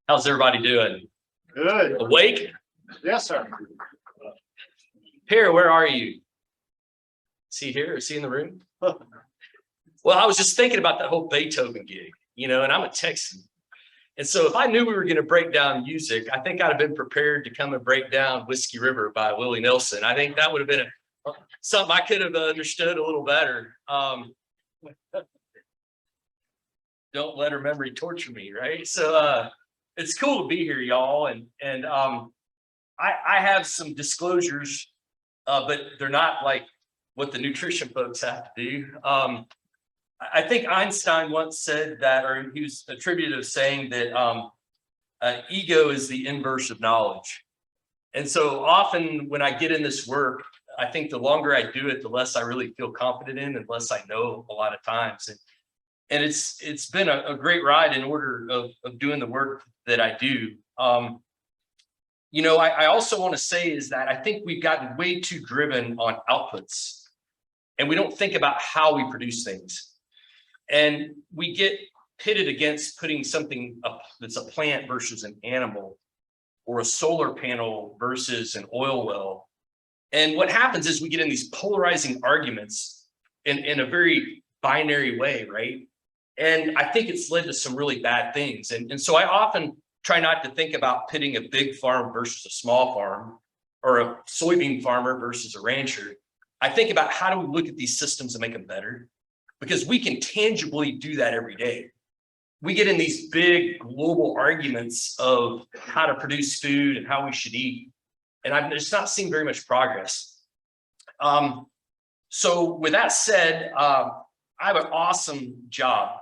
How's everybody doing? Good. Awake? Yes, sir. Pierre, where are you? Is he here? Is he in the room? Well, I was just thinking about that whole Beethoven gig, and I'm a Texan. And so if I knew we were going to break down music, I think I'd have been prepared to come and break down Whiskey River by Willie Nelson. I think that would have been something I could have understood a little better. Don't let her memory torture me, right? So it's cool to be here, y'all. And I have some disclosures, but they're not like what the nutrition folks have to do. I think Einstein once said that, or he was attributed of saying that ego is the inverse of knowledge. And so often when I get in this work, I think the longer I do it, the less I really feel confident in and less I know a lot of times. And it's been a great ride in order of doing the work that I do. I also want to say is that I think we've gotten way too driven on outputs, and we don't think about how we produce things. And we get pitted against putting something up that's a plant versus an animal, or a solar panel versus an oil well. And what happens is we get in these polarizing arguments in a very binary way, right? And I think it's led to some really bad things. And so I often try not to think about pitting a big farm versus a small farm, or a soybean farmer versus a rancher. I think about how do we look at these systems and make them better? Because we can tangibly do that every day. We get in these big global arguments of how to produce food and how we should eat. And I've just not seen very much progress. So with that said, I have an awesome job.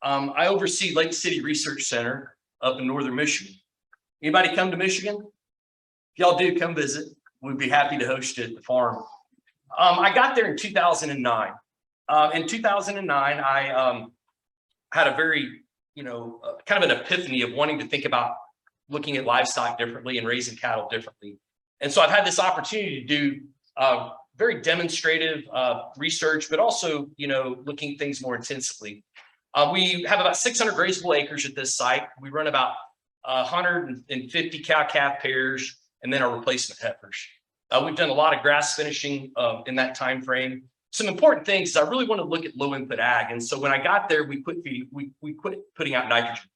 I oversee Lake City Research Center up in northern Michigan. Anybody come to Michigan? If y'all do, come visit. We'd be happy to host you at the farm. I got there in 2009. In 2009, I had a very, kind of an epiphany of wanting to think about looking at livestock differently and raising cattle differently. And so I've had this opportunity to do very demonstrative research, but also, looking at things more intensively. We have about 600 grazable acres at this site. We run about 150 cow-calf pairs, and then our replacement heifers. We've done a lot of grass finishing in that time frame. Some important things is I really want to look at low input ag. And so when I got there, we quit putting out nitrogen.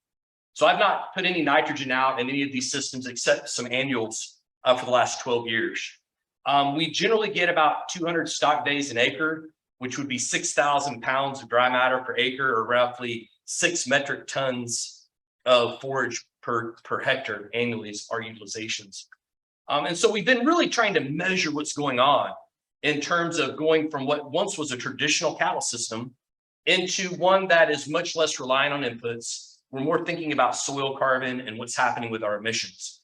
So I've not put any nitrogen out in any of these systems except some annuals for the last 12 years. We generally get about 200 stock days an acre, which would be 6,000 pounds of dry matter per acre, or roughly 6 metric tons of forage per hectare annually is our utilizations. And so we've been really trying to measure what's going on in terms of going from what once was a traditional cattle system into one that is much less reliant on inputs. We're more thinking about soil carbon and what's happening with our emissions.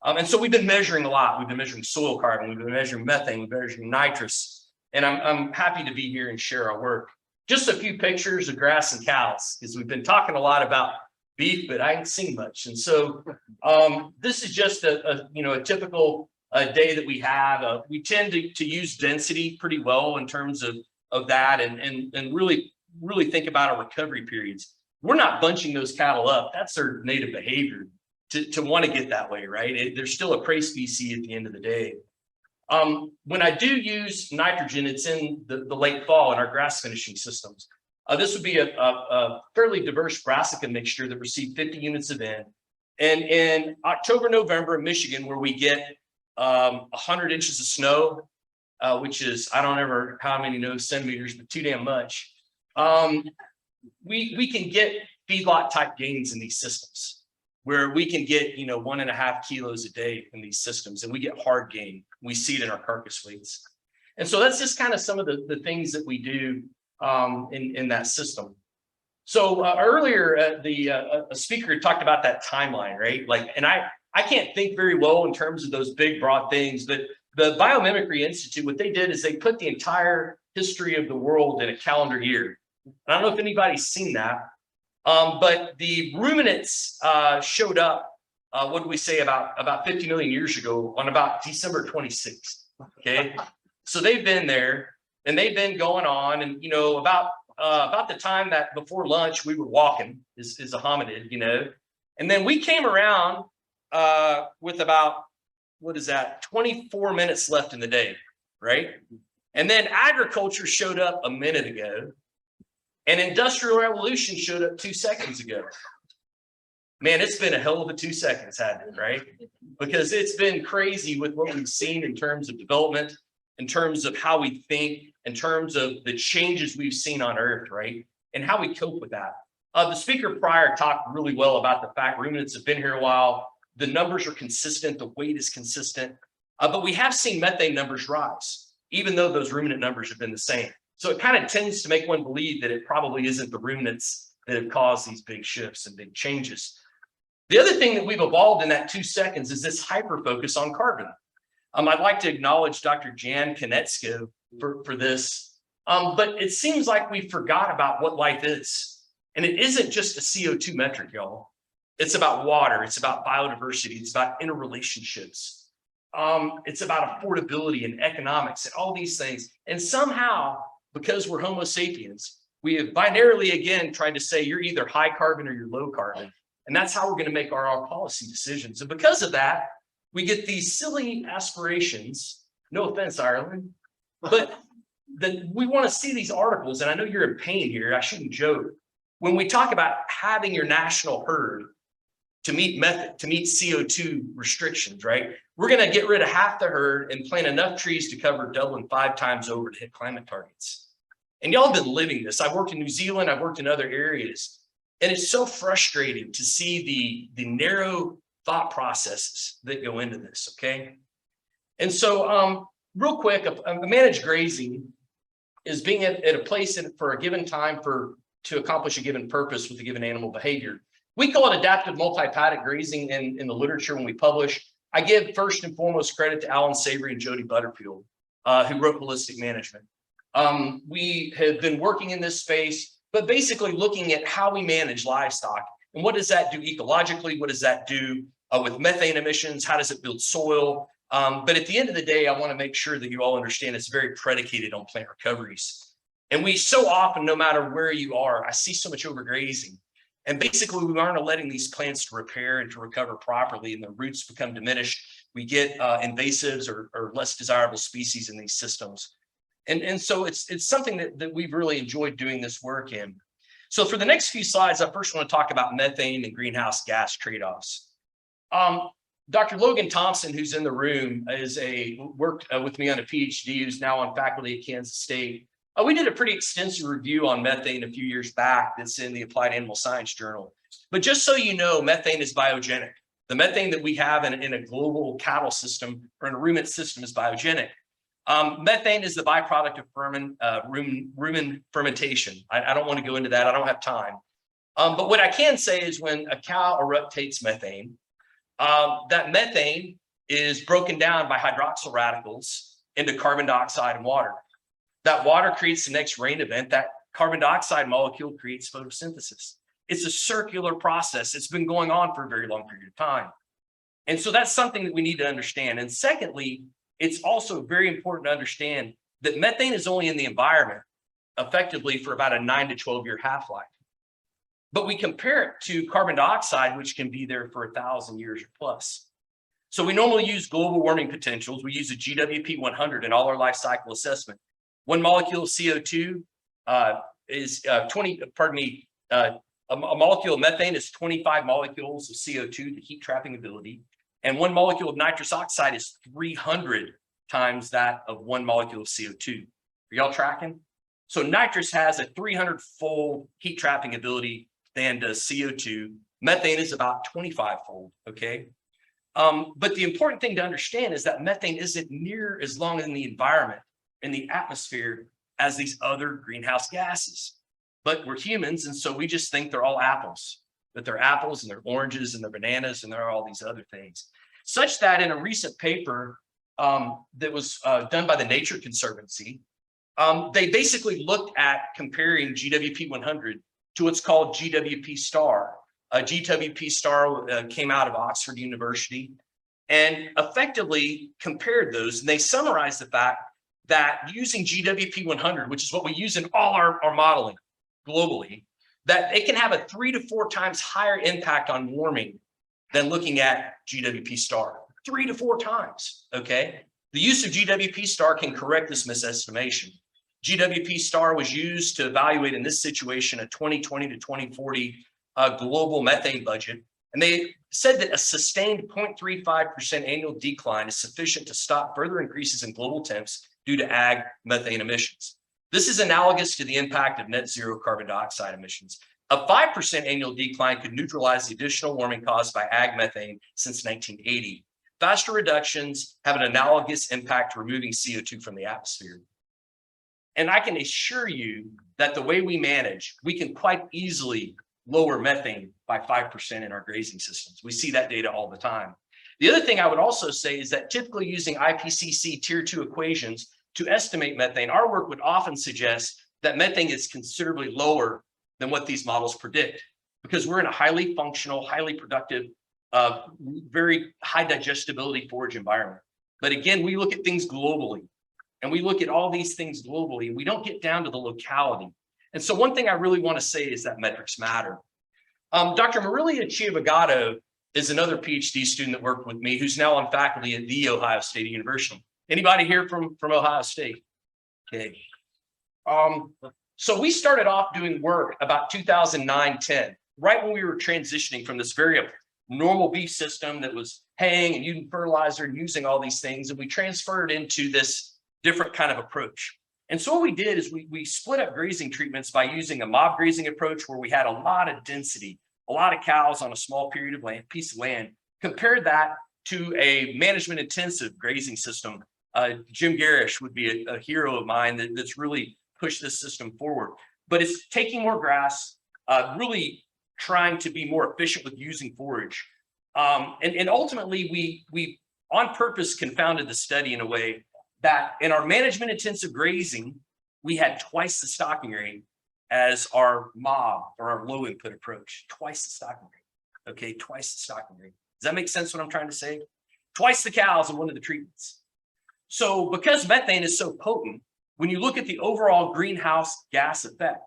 And so we've been measuring a lot. We've been measuring soil carbon, we've been measuring methane, we've been measuring nitrous. And I'm happy to be here and share our work. Just a few pictures of grass and cows, because we've been talking a lot about beef, but I ain't seen much. And so this is just a typical day that we have. We tend to use density pretty well in terms of that, and really think about our recovery periods. We're not bunching those cattle up. That's their native behavior to want to get that way, right? They're still a prey species at the end of the day. When I do use nitrogen, it's in the late fall in our grass finishing systems. This would be a fairly diverse brassica mixture that received 50 units of N. And in October, November in Michigan, where we get 100 inches of snow, which is, I don't ever how many centimeters, but too damn much. We can get feedlot type gains in these systems, where we can get 1.5 kilos a day in these systems, and we get hard gain. We see it in our carcass weights. And so that's just kind of some of the things that we do in that system. So earlier a speaker talked about that timeline, right? And I can't think very well in terms of those big broad things, but the Biomimicry Institute, what they did is they put the entire history of the world in a calendar year. I don't know if anybody's seen that. But the ruminants showed up, what do we say, about 50 million years ago on about December 26th. Okay, so they've been there and they've been going on, and about the time that before lunch we were walking as a hominid, And then we came around with about, 24 minutes left in the day, right? And then agriculture showed up a minute ago, and industrial revolution showed up 2 seconds ago. Man, it's been a hell of a 2 seconds, hasn't it, right? Because it's been crazy with what we've seen in terms of development, in terms of how we think, in terms of the changes we've seen on Earth, right? And how we cope with that. The speaker prior talked really well about the fact ruminants have been here a while. The numbers are consistent, the weight is consistent, but we have seen methane numbers rise, even though those ruminant numbers have been the same. So it kind of tends to make one believe that it probably isn't the ruminants that have caused these big shifts and big changes. The other thing that we've evolved in that 2 seconds is this hyper focus on carbon. I'd like to acknowledge Dr. Jan Konetsko for this, but it seems like we forgot about what life is. And it isn't just a CO2 metric, y'all. It's about water, it's about biodiversity, it's about interrelationships. It's about affordability and economics and all these things. And somehow, because we're Homo sapiens, we have binarily again tried to say you're either high carbon or you're low carbon. And that's how we're going to make our policy decisions. And because of that, we get these silly aspirations. No offense, Ireland, but we want to see these articles. And I know you're in pain here. I shouldn't joke. When we talk about having your national herd to meet CO2 restrictions, right? We're going to get rid of half the herd and plant enough trees to cover Dublin 5 times over to hit climate targets. And y'all have been living this. I've worked in New Zealand. I've worked in other areas. And it's so frustrating to see the narrow thought processes that go into this, okay? And so real quick, a managed grazing is being at a place for a given time to accomplish a given purpose with a given animal behavior. We call it adaptive multi-paddock grazing in the literature when we publish. I give first and foremost credit to Alan Savory and Jody Butterfield, who wrote Holistic Management. We have been working in this space, but basically looking at how we manage livestock and what does that do ecologically? What does that do with methane emissions? How does it build soil? But at the end of the day, I want to make sure that you all understand it's very predicated on plant recoveries. And we so often, no matter where you are, I see so much overgrazing. And basically, we aren't letting these plants to repair and to recover properly, and the roots become diminished. We get invasives or less desirable species in these systems. And so it's something that we've really enjoyed doing this work in. So for the next few slides, I first want to talk about methane and greenhouse gas trade-offs. Dr. Logan Thompson, who's in the room, worked with me on a PhD, who's now on faculty at Kansas State. We did a pretty extensive review on methane a few years back that's in the Applied Animal Science Journal. But just so you know, methane is biogenic. The methane that we have in a global cattle system or in a ruminant system is biogenic. Methane is the byproduct of rumen fermentation. I don't want to go into that. I don't have time. But what I can say is when a cow eructates methane, that methane is broken down by hydroxyl radicals into carbon dioxide and water. That water creates the next rain event. That carbon dioxide molecule creates photosynthesis. It's a circular process. It's been going on for a very long period of time. And so that's something that we need to understand. And secondly, it's also very important to understand that methane is only in the environment effectively for about a 9 to 12 year half-life. But we compare it to carbon dioxide, which can be there for 1,000 years or plus. So we normally use global warming potentials. We use a GWP 100 in all our life cycle assessment. One molecule of CO2 is a molecule of methane is 25 molecules of CO2, the heat trapping ability. And one molecule of nitrous oxide is 300 times that of one molecule of CO2. Are y'all tracking? So nitrous has a 300-fold heat trapping ability than does CO2. Methane is about 25-fold, okay? But the important thing to understand is that methane isn't near as long in the environment, in the atmosphere, as these other greenhouse gases. But we're humans, and so we just think they're all apples, that they're apples and they're oranges and they're bananas and they're all these other things. Such that in a recent paper that was done by the Nature Conservancy, they basically looked at comparing GWP 100 to what's called GWP Star. GWP Star came out of Oxford University and effectively compared those. And they summarized the fact that using GWP 100, which is what we use in all our modeling globally, that it can have a 3 to 4 times higher impact on warming than looking at GWP Star. 3 to 4 times, okay? The use of GWP Star can correct this misestimation. GWP Star was used to evaluate in this situation a 2020 to 2040 global methane budget. And they said that a sustained 0.35% annual decline is sufficient to stop further increases in global temps due to ag methane emissions. This is analogous to the impact of net zero carbon dioxide emissions. A 5% annual decline could neutralize the additional warming caused by ag methane since 1980. Faster reductions have an analogous impact to removing CO2 from the atmosphere. And I can assure you that the way we manage, we can quite easily lower methane by 5% in our grazing systems. We see that data all the time. The other thing I would also say is that typically using IPCC Tier 2 equations to estimate methane, our work would often suggest that methane is considerably lower than what these models predict, because we're in a highly functional, highly productive, very high digestibility forage environment. But again, we look at things globally, and we look at all these things globally, and we don't get down to the locality. And so one thing I really want to say is that metrics matter. Dr. Marilia Chivagato is another PhD student that worked with me who's now on faculty at The Ohio State University. Anybody here from Ohio State? Okay. So we started off doing work about 2009-10, right when we were transitioning from this very normal beef system that was haying and using fertilizer and using all these things, and we transferred into this different kind of approach. And so what we did is we split up grazing treatments by using a mob grazing approach where we had a lot of density, a lot of cows on a small period of land, piece of land, compared that to a management intensive grazing system. Jim Garish would be a hero of mine that's really pushed this system forward. But it's taking more grass, really trying to be more efficient with using forage. And ultimately, we on purpose confounded the study in a way that in our management intensive grazing, we had twice the stocking rate as our mob or our low input approach, twice the stocking rate, okay, twice the stocking rate. Does that make sense what I'm trying to say? Twice the cows in one of the treatments. So because methane is so potent, when you look at the overall greenhouse gas effect,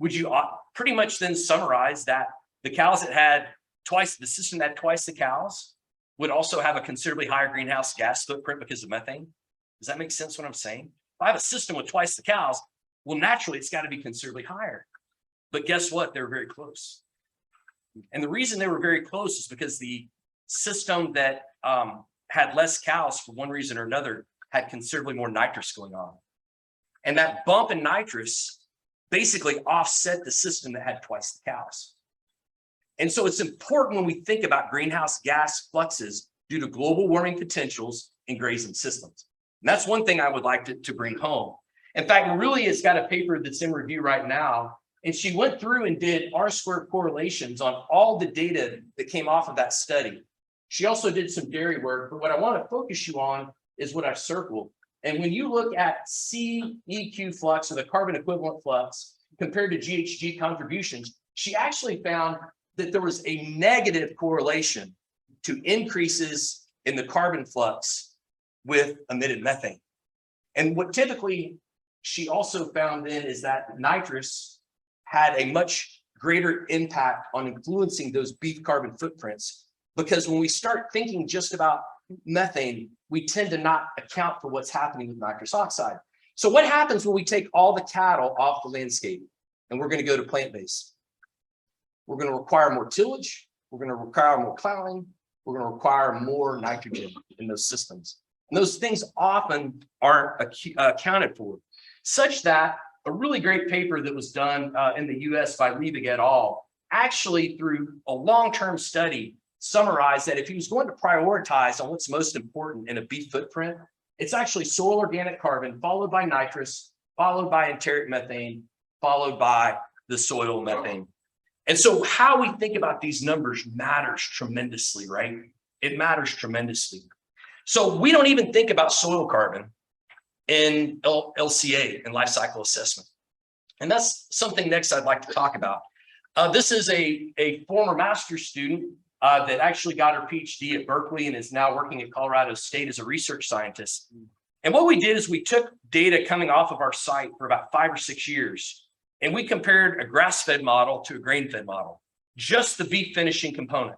would you pretty much then summarize that the cows that had twice, the system that had twice the cows would also have a considerably higher greenhouse gas footprint because of methane? Does that make sense what I'm saying? If I have a system with twice the cows, well, naturally, it's got to be considerably higher. But guess what? They're very close. And the reason they were very close is because the system that had less cows for one reason or another had considerably more nitrous going on. And that bump in nitrous basically offset the system that had twice the cows. And so it's important when we think about greenhouse gas fluxes due to global warming potentials in grazing systems. And that's one thing I would like to bring home. In fact, Marilia has got a paper that's in review right now, and she went through and did R-squared correlations on all the data that came off of that study. She also did some dairy work, but what I want to focus you on is what I've circled. And when you look at CEQ flux, or the carbon equivalent flux, compared to GHG contributions, she actually found that there was a negative correlation to increases in the carbon flux with emitted methane. And what typically she also found then is that nitrous had a much greater impact on influencing those beef carbon footprints, because when we start thinking just about methane, we tend to not account for what's happening with nitrous oxide. So what happens when we take all the cattle off the landscape and we're going to go to plant-based? We're going to require more tillage, we're going to require more plowing, we're going to require more nitrogen in those systems. And those things often aren't accounted for, such that a really great paper that was done in the US by Liebig et al. Actually, through a long-term study, summarized that if he was going to prioritize on what's most important in a beef footprint, it's actually soil organic carbon, followed by nitrous, followed by enteric methane, followed by the soil methane. And so how we think about these numbers matters tremendously, right? It matters tremendously. So we don't even think about soil carbon in LCA, in life cycle assessment. And that's something next I'd like to talk about. This is a former master's student that actually got her PhD at Berkeley and is now working at Colorado State as a research scientist. And what we did is we took data coming off of our site for about 5 or 6 years. And we compared a grass-fed model to a grain-fed model, just the beef finishing component.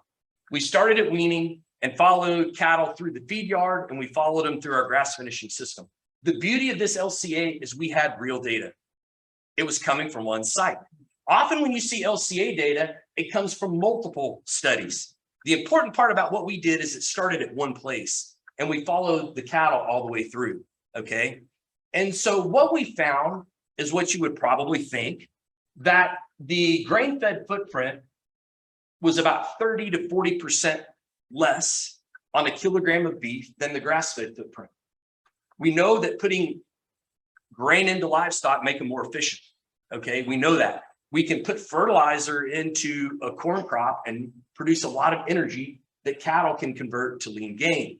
We started at weaning and followed cattle through the feed yard, and we followed them through our grass finishing system. The beauty of this LCA is we had real data. It was coming from one site. Often when you see LCA data, it comes from multiple studies. The important part about what we did is it started at one place and we followed the cattle all the way through, okay? And so what we found is what you would probably think, that the grain-fed footprint was about 30 to 40% less on a kilogram of beef than the grass-fed footprint. We know that putting grain into livestock make them more efficient, okay? We know that. We can put fertilizer into a corn crop and produce a lot of energy that cattle can convert to lean gain,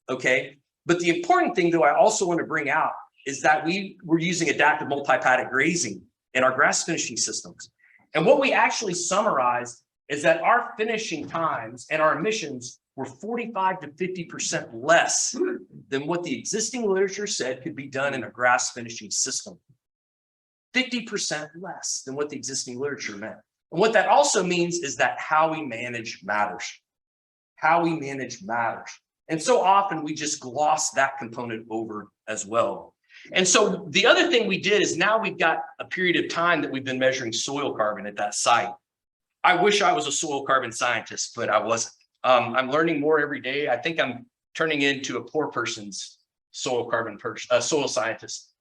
okay? But the important thing, though, I also want to bring out is that we were using adaptive multi-paddock grazing in our grass finishing systems. And what we actually summarized is that our finishing times and our emissions were 45 to 50% less than what the existing literature said could be done in a grass finishing system. 50% less than what the existing literature meant. And what that also means is that how we manage matters. How we manage matters. And so often we just gloss that component over as well. And so the other thing we did is now we've got a period of time that we've been measuring soil carbon at that site. I wish I was a soil carbon scientist, but I wasn't. I'm learning more every day. I think I'm turning into a poor person's soil carbon soil scientist.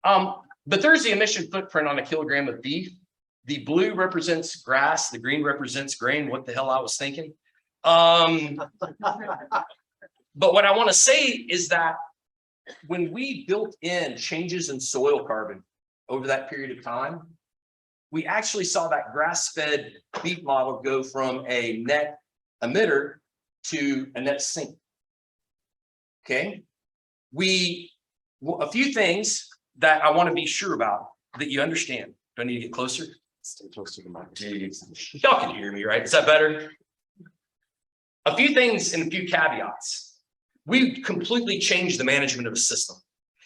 But there's the emission footprint on a kilogram of beef. The blue represents grass, the green represents grain. What the hell I was thinking. But what I want to say is that when we built in changes in soil carbon over that period of time, we actually saw that grass-fed beef model go from a net emitter to a net sink. Okay, a few things that I want to be sure about that you understand. Do I need to get closer? Stay close to the mic. Y'all can hear me, right? Is that better? A few things and a few caveats. We completely changed the management of a system.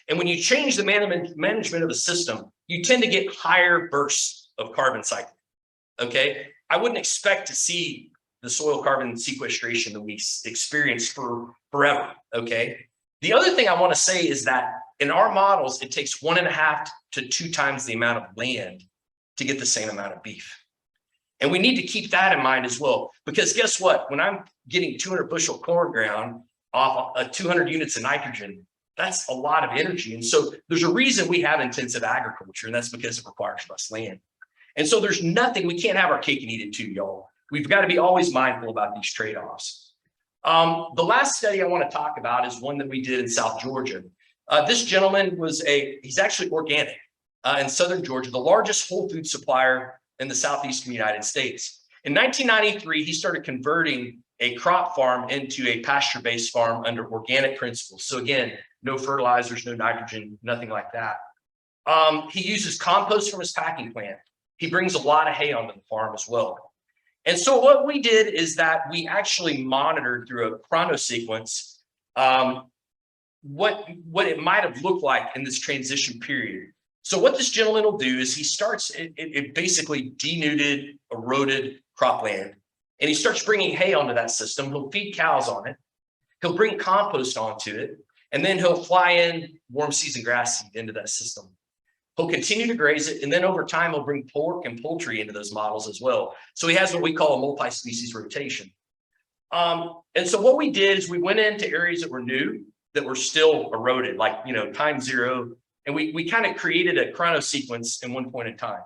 And when you change the management of a system, you tend to get higher bursts of carbon cycling. Okay, I wouldn't expect to see the soil carbon sequestration that we experienced for forever. Okay, the other thing I want to say is that in our models, it takes 1.5 to 2 times the amount of land to get the same amount of beef. And we need to keep that in mind as well, because guess what? When I'm getting 200 bushel corn ground off 200 units of nitrogen, that's a lot of energy. And so there's a reason we have intensive agriculture, and that's because it requires less land. And so there's nothing, we can't have our cake and eat it too, y'all. We've got to be always mindful about these trade-offs. The last study I want to talk about is one that we did in South Georgia. This gentleman he's actually organic in Southern Georgia, the largest whole food supplier in the Southeastern United States. In 1993, he started converting a crop farm into a pasture-based farm under organic principles. So again, no fertilizers, no nitrogen, nothing like that. He uses compost from his packing plant. He brings a lot of hay onto the farm as well. And so what we did is that we actually monitored through a chrono sequence what it might have looked like in this transition period. So what this gentleman will do is he starts, it basically denuded, eroded cropland, and he starts bringing hay onto that system. He'll feed cows on it. He'll bring compost onto it, and then he'll fly in warm season grass seed into that system. He'll continue to graze it, and then over time, he'll bring pork and poultry into those models as well. So he has what we call a multi-species rotation. And so what we did is we went into areas that were new, that were still eroded, like, time zero. And we kind of created a chrono sequence in one point in time.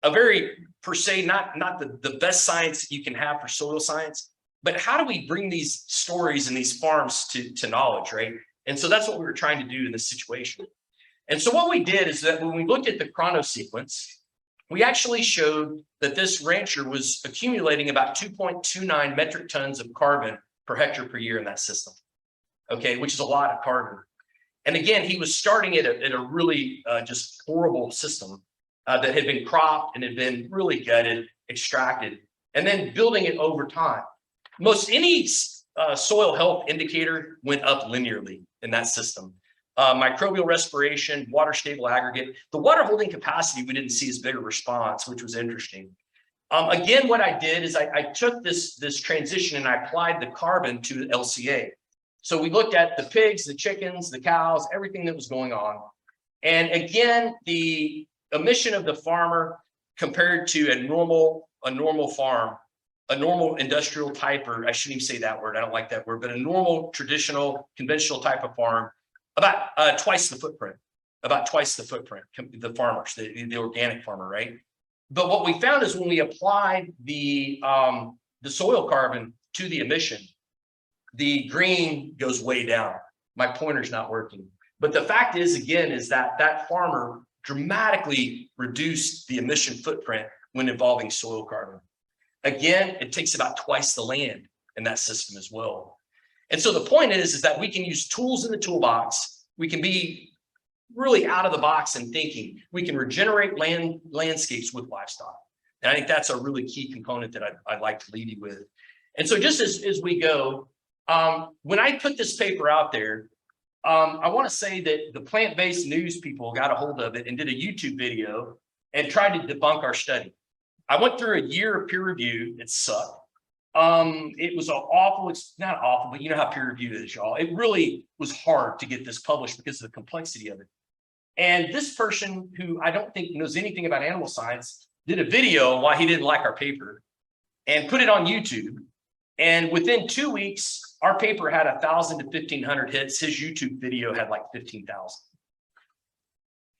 A very, per se, not the best science that you can have for soil science, but how do we bring these stories and these farms to knowledge, right? And so that's what we were trying to do in this situation. And so what we did is that when we looked at the chrono sequence, we actually showed that this rancher was accumulating about 2.29 metric tons of carbon per hectare per year in that system, okay, which is a lot of carbon. And again, he was starting at a really just horrible system that had been cropped and had been really gutted, extracted, and then building it over time. Most any soil health indicator went up linearly in that system. microbial respiration, water stable aggregate. The water holding capacity, we didn't see as big a response, which was interesting. Again, what I did is I took this transition and I applied the carbon to LCA. So we looked at the pigs, the chickens, the cows, everything that was going on. And again, the emission of the farmer compared to a normal farm, a normal industrial type, or I shouldn't even say that word, I don't like that word, but a normal, traditional, conventional type of farm, about twice the footprint, the farmers, the organic farmer, right? But what we found is when we applied the soil carbon to the emission, the green goes way down. My pointer's not working. But the fact is, again, is that farmer dramatically reduced the emission footprint when involving soil carbon. Again, it takes about twice the land in that system as well. And so the point is that we can use tools in the toolbox. We can be really out of the box and thinking. We can regenerate landscapes with livestock. And I think that's a really key component that I'd like to leave you with. And so just as we go, when I put this paper out there, I want to say that the plant-based news people got a hold of it and did a YouTube video and tried to debunk our study. I went through a year of peer review. It sucked. It was awful. It's not awful, but you know how peer review is, y'all. It really was hard to get this published because of the complexity of it. And this person, who I don't think knows anything about animal science, did a video on why he didn't like our paper and put it on YouTube. And within 2 weeks, our paper had 1,000 to 1,500 hits. His YouTube video had like 15,000.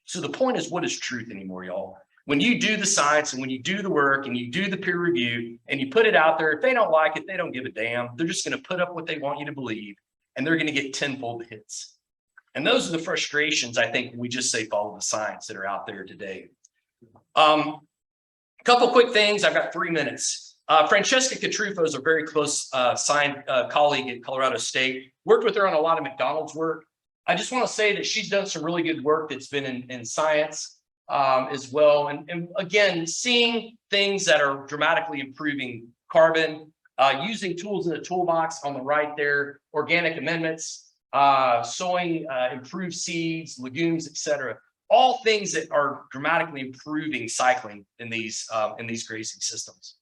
So the point is, what is truth anymore, y'all? When you do the science and when you do the work and you do the peer review and you put it out there, if they don't like it, they don't give a damn. They're just going to put up what they want you to believe, and they're going to get tenfold the hits. And those are the frustrations, I think, we just say follow the science that are out there today. A couple quick things. I've got 3 minutes. Francesca Catrufo is a very close colleague at Colorado State. Worked with her on a lot of McDonald's work. I just want to say that she's done some really good work that's been in science as well. And again, seeing things that are dramatically improving carbon, using tools in the toolbox on the right there, organic amendments, sowing improved seeds, legumes, etc. All things that are dramatically improving cycling in these grazing systems.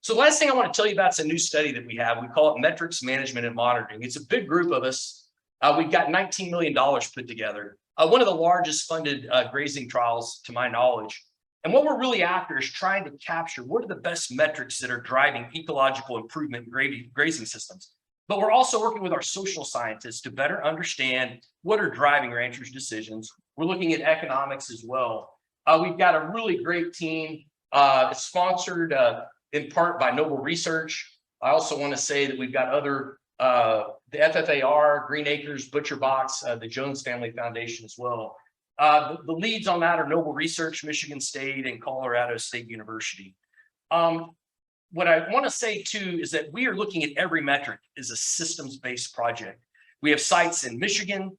So the last thing I want to tell you about is a new study that we have. We call it Metrics Management and Monitoring. It's a big group of us. We've got $19 million put together. One of the largest funded grazing trials, to my knowledge. And what we're really after is trying to capture what are the best metrics that are driving ecological improvement in grazing systems. But we're also working with our social scientists to better understand what are driving ranchers' decisions. We're looking at economics as well. We've got a really great team. It's sponsored in part by Noble Research. I also want to say that we've got other, the FFAR, Green Acres, Butcher Box, the Jones Family Foundation as well. The leads on that are Noble Research, Michigan State, and Colorado State University. What I want to say too is that we are looking at every metric as a systems-based project. We have sites in Michigan,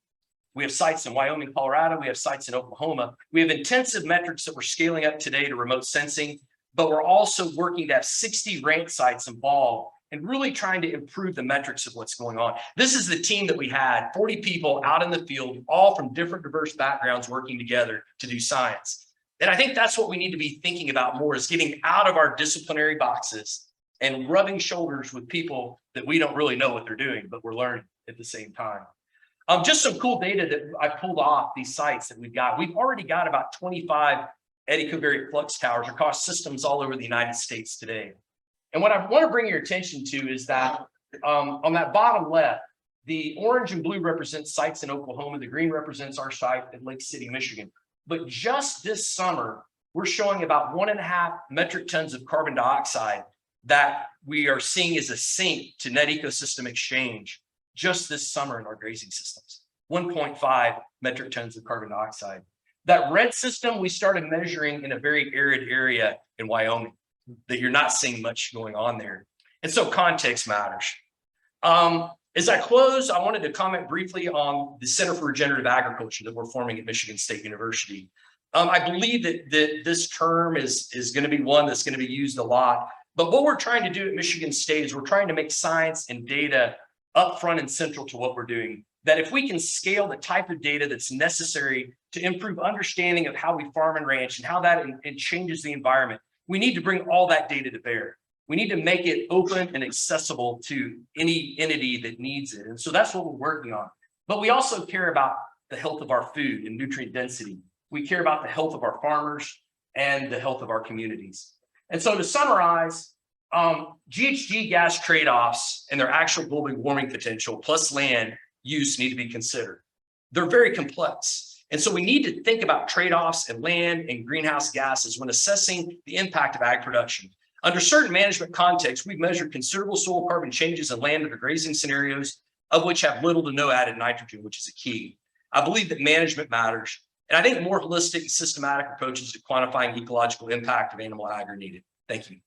we have sites in Wyoming, Colorado, we have sites in Oklahoma. We have intensive metrics that we're scaling up today to remote sensing, but we're also working to have 60 ranked sites involved and really trying to improve the metrics of what's going on. This is the team that we had, 40 people out in the field, all from different diverse backgrounds working together to do science. And I think that's what we need to be thinking about more, is getting out of our disciplinary boxes and rubbing shoulders with people that we don't really know what they're doing, but we're learning at the same time. Just some cool data that I pulled off these sites that we've got. We've already got about 25 eddy covariate flux towers across systems all over the United States today. And what I want to bring your attention to is that on that bottom left, the orange and blue represents sites in Oklahoma. The green represents our site at Lake City, Michigan. But just this summer, we're showing about 1.5 metric tons of carbon dioxide that we are seeing as a sink to net ecosystem exchange just this summer in our grazing systems. 1.5 metric tons of carbon dioxide. That red system we started measuring in a very arid area in Wyoming that you're not seeing much going on there. And so context matters. As I close, I wanted to comment briefly on the Center for Regenerative Agriculture that we're forming at Michigan State University. I believe that this term is going to be one that's going to be used a lot. But what we're trying to do at Michigan State is we're trying to make science and data upfront and central to what we're doing. that if we can scale the type of data that's necessary to improve understanding of how we farm and ranch and how that changes the environment, we need to bring all that data to bear. We need to make it open and accessible to any entity that needs it. And so that's what we're working on. But we also care about the health of our food and nutrient density. We care about the health of our farmers and the health of our communities. And so to summarize, GHG gas trade-offs and their actual global warming potential plus land use need to be considered. They're very complex. And so we need to think about trade-offs and land and greenhouse gases when assessing the impact of ag production. Under certain management contexts, we've measured considerable soil carbon changes in land under grazing scenarios, of which have little to no added nitrogen, which is a key. I believe that management matters. And I think more holistic and systematic approaches to quantifying ecological impact of animal ag are needed. Thank you.